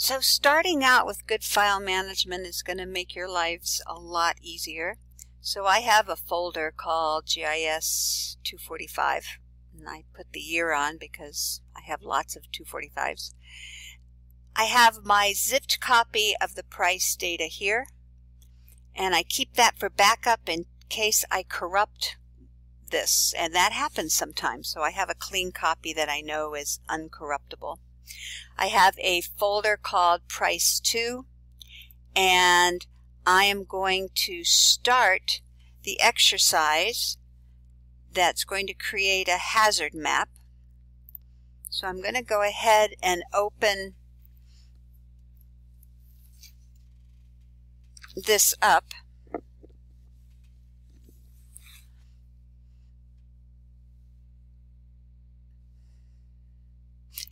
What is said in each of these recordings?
So starting out with good file management is going to make your lives a lot easier. So I have a folder called GIS 245, and I put the year on because I have lots of 245s. I have my zipped copy of the price data here, and I keep that for backup in case I corrupt this, and that happens sometimes. So I have a clean copy that I know is uncorruptible. I have a folder called Price 2, and I am going to start the exercise that's going to create a hazard map. So I'm going to go ahead and open this up.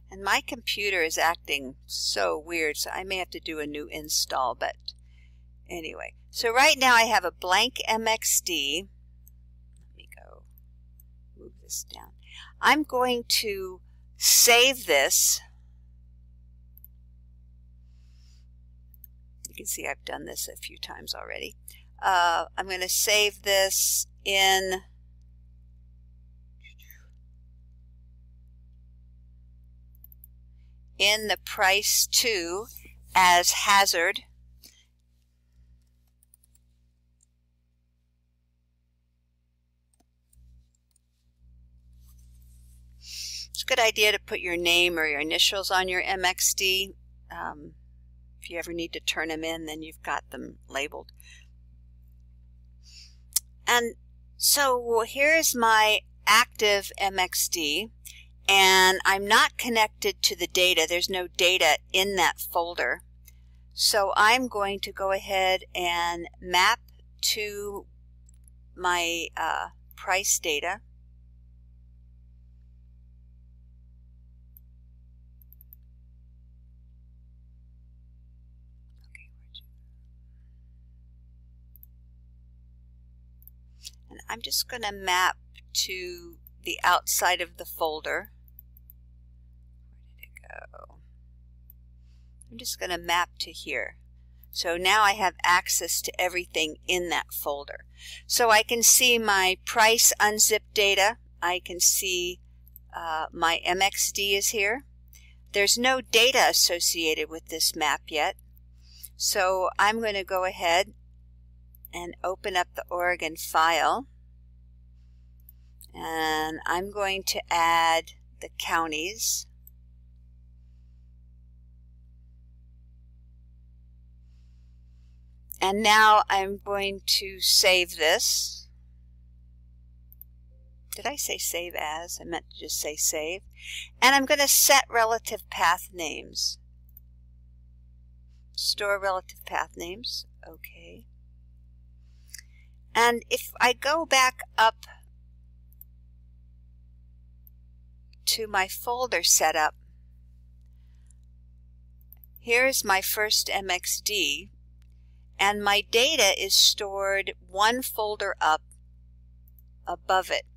And my computer is acting so weird, so I may have to do a new install, but anyway. So right now I have a blank MXD. Let me go move this down. I'm going to save this. You can see I've done this a few times already. I'm going to save this in the Price 2 as hazard. It's a good idea to put your name or your initials on your MXD. If you ever need to turn them in, then you've got them labeled. And so here's my active MXD. And I'm not connected to the data. There's no data in that folder. So I'm going to go ahead and map to my price data. And I'm just going to map to the outside of the folder. I'm just going to map to here. So now I have access to everything in that folder. So I can see my price unzipped data. I can see my MXD is here. There's no data associated with this map yet. So I'm going to go ahead and open up the Oregon file. And I'm going to add the counties. And now I'm going to save this. Did I say save as? I meant to just say save. And I'm going to set relative path names. Store relative path names. Okay. And if I go back up to my folder setup, here's my first MXD. And my data is stored one folder up above it.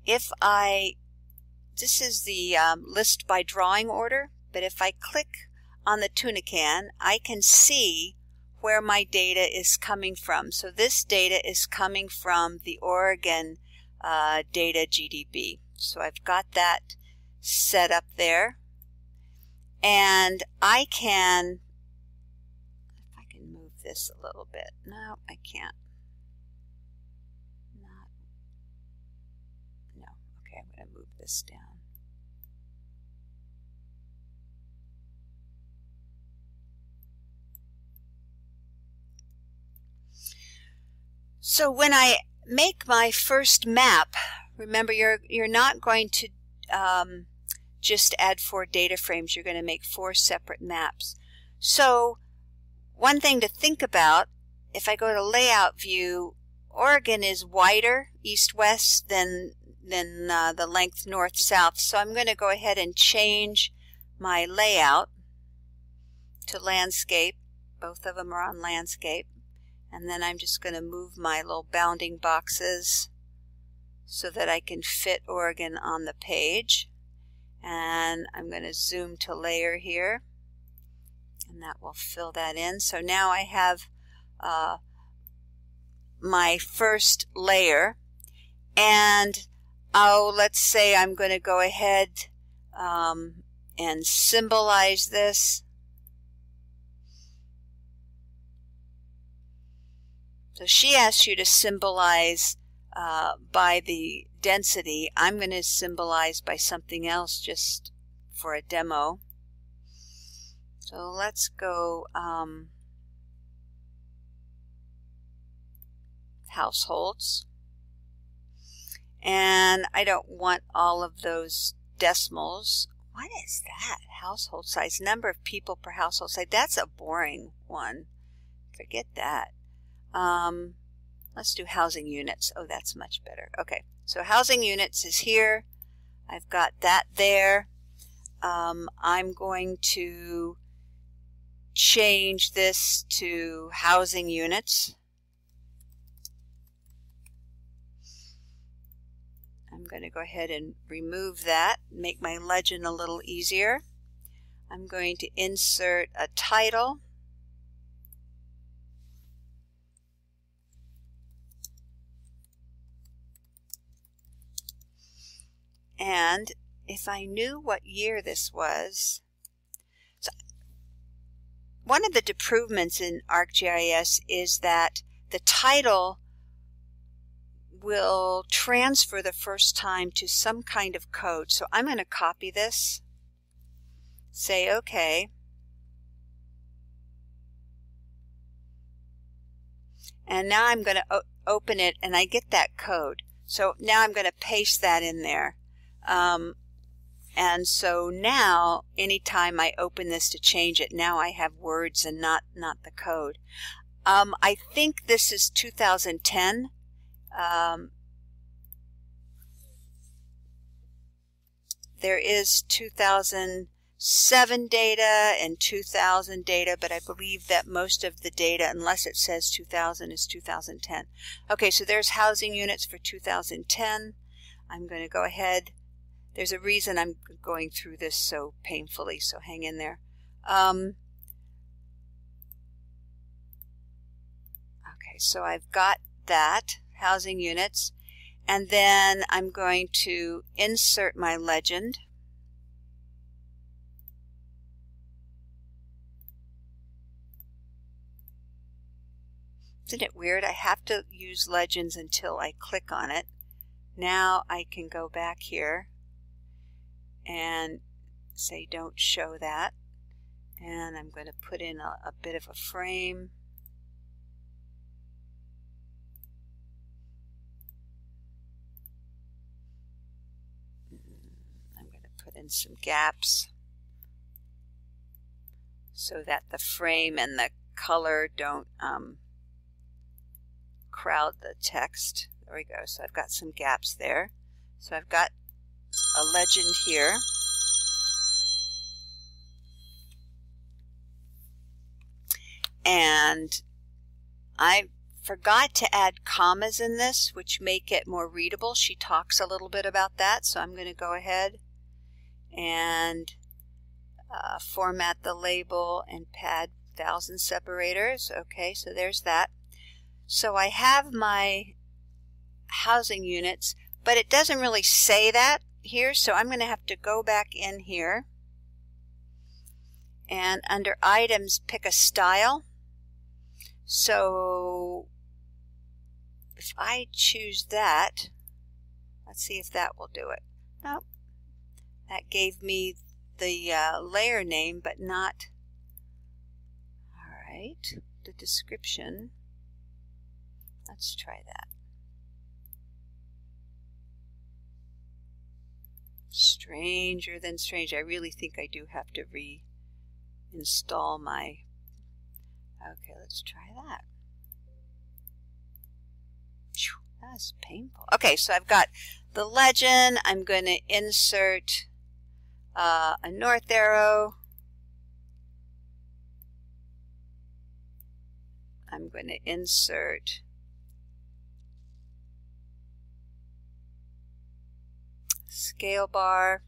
This is the list by drawing order, but if I click on the tuna can, I can see where my data is coming from. So this data is coming from the Oregon data GDB. So I've got that set up there. And I can move this a little bit. No, I can't. No. Okay, I'm going to move this down. So when I make my first map, remember you're not going to just add 4 data frames. You're going to make 4 separate maps. So one thing to think about, if I go to layout view, Oregon is wider east-west than the length north-south. So I'm going to go ahead and change my layout to landscape. Both of them are on landscape. And then I'm just going to move my little bounding boxes so that I can fit Oregon on the page. And I'm going to zoom to layer here, and that will fill that in. So now I have my first layer, and let's say I'm going to go ahead and symbolize this. So she asks you to symbolize by the density. I'm going to symbolize by something else just for a demo. So let's go households. And I don't want all of those decimals. What is that? Household size, number of people per household size. That's a boring one. Forget that. Let's do housing units. Oh, that's much better. Okay, so housing units is here. I've got that there. I'm going to change this to housing units. I'm going to go ahead and remove that, make my legend a little easier. I'm going to insert a title. And if I knew what year this was, so one of the improvements in ArcGIS is that the title will transfer the first time to some kind of code. So I'm going to copy this, say OK, and now I'm going to open it and I get that code. So now I'm going to paste that in there. And so now anytime I open this to change it, now I have words and not the code. I think this is 2010. There is 2007 data and 2000 data, but I believe that most of the data, unless it says 2000, is 2010. Okay, so there's housing units for 2010. I'm going to go ahead. There's a reason I'm going through this so painfully, so hang in there. Okay, so I've got that, housing units, and then I'm going to insert my legend. Isn't it weird? I have to use legends until I click on it. Now I can go back here and say don't show that, and I'm going to put in a bit of a frame. I'm going to put in some gaps so that the frame and the color don't crowd the text. There we go. So I've got some gaps there. So I've got a legend here. And I forgot to add commas in this, which make it more readable. She talks a little bit about that, so I'm going to go ahead and format the label and pad 1000 separators. Okay, so there's that. So I have my housing units, but it doesn't really say that here, so I'm going to have to go back in here and under items pick a style. So if I choose that, let's see if that will do it. Nope. That gave me the layer name, but not. All right, the description. Let's try that. Stranger than strange. I really think I do have to reinstall my. Okay, let's try that. That's painful. Okay, so I've got the legend. I'm going to insert a north arrow. I'm going to insert scale bar.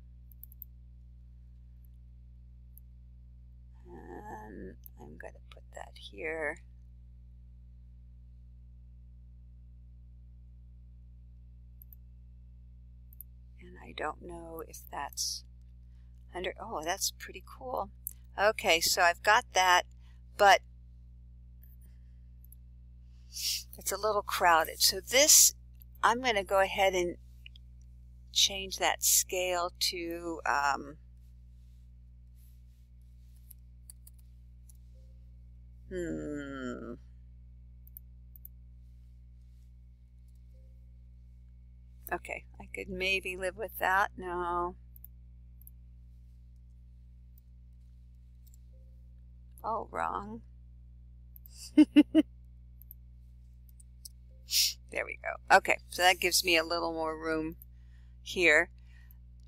here. And I don't know if that's under, oh, that's pretty cool. Okay, so I've got that, but it's a little crowded. So this, I'm going to go ahead and change that scale to okay, I could maybe live with that. No. Oh, wrong. There we go. Okay, so that gives me a little more room here.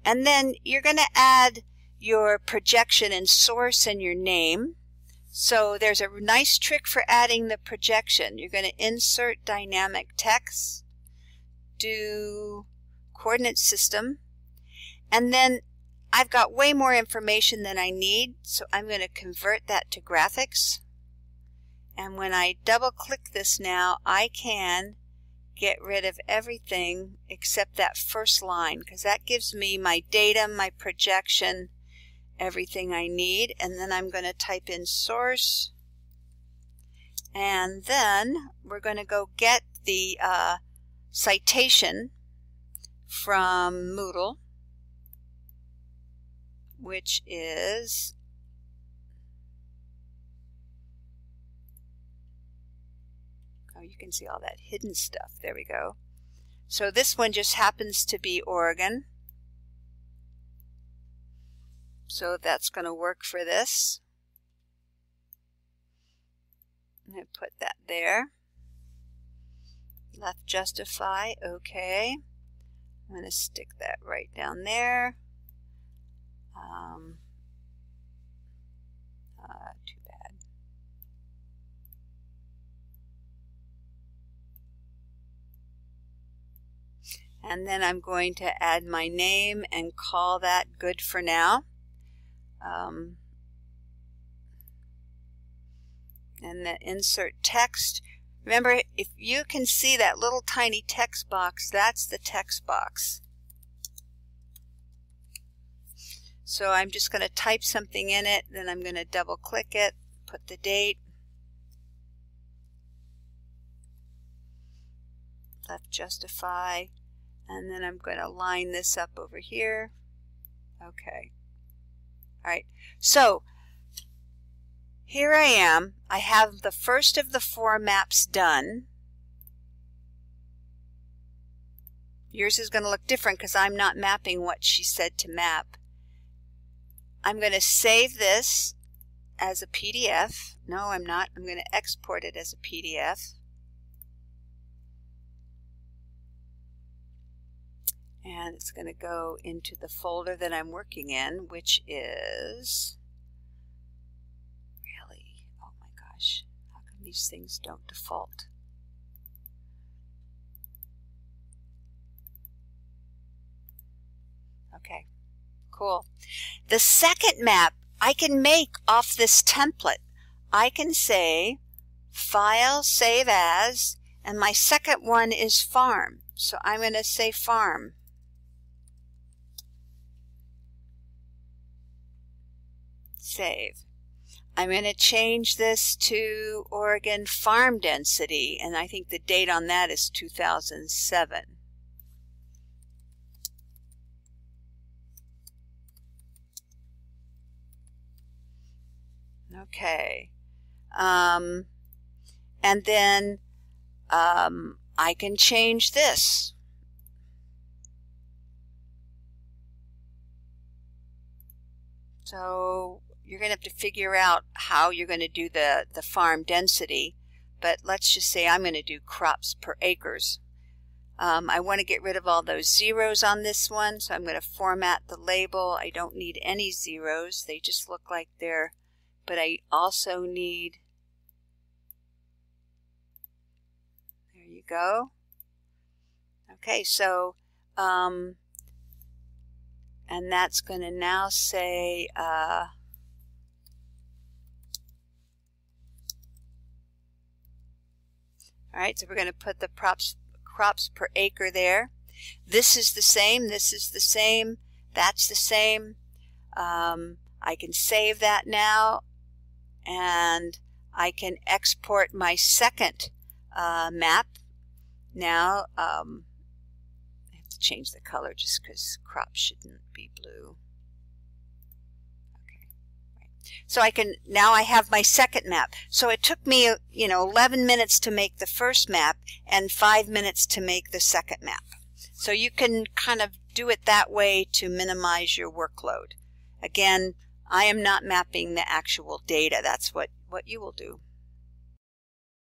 And then you're going to add your projection and source and your name. So there's a nice trick for adding the projection. You're going to insert dynamic text, do coordinate system, and then I've got way more information than I need, so I'm going to convert that to graphics. And when I double click this now, I can get rid of everything except that first line, because that gives me my data, my projection, everything I need. And then I'm going to type in source, and then we're going to go get the citation from Moodle, which is you can see all that hidden stuff. There we go. So this one just happens to be Oregon. So that's going to work for this. I'm going to put that there. Left justify, okay. I'm going to stick that right down there. Too bad. And then I'm going to add my name and call that good for now. And then insert text. Remember, if you can see that little tiny text box, that's the text box. So I'm just going to type something in it, then I'm going to double click it, put the date, left justify, and then I'm going to line this up over here. Okay. All right. So here I am. I have the first of the 4 maps done. Yours is going to look different because I'm not mapping what she said to map. I'm going to save this as a PDF. No, I'm not. I'm going to export it as a PDF. And it's going to go into the folder that I'm working in, which is, really, oh my gosh, how come these things don't default? Okay, cool. The second map I can make off this template. I can say File, Save As, and my second one is Farm. So I'm going to say Farm. Save. I'm going to change this to Oregon farm density, and I think the date on that is 2007. Okay. And then I can change this. So you're going to have to figure out how you're going to do the farm density, but let's just say I'm going to do crops per acres. I want to get rid of all those zeros on this one, so I'm going to format the label. I don't need any zeros. They just look like they're, but I also need, there you go. Okay, so, and that's going to now say, All right, so we're going to put the crops per acre there. This is the same. This is the same. That's the same. I can save that now, and I can export my second map. Now, I have to change the color just because crops shouldn't be blue. Okay, right. So now I have my second map. So it took me, 11 minutes to make the first map and 5 minutes to make the second map. So you can kind of do it that way to minimize your workload. Again, I am not mapping the actual data. That's what you will do.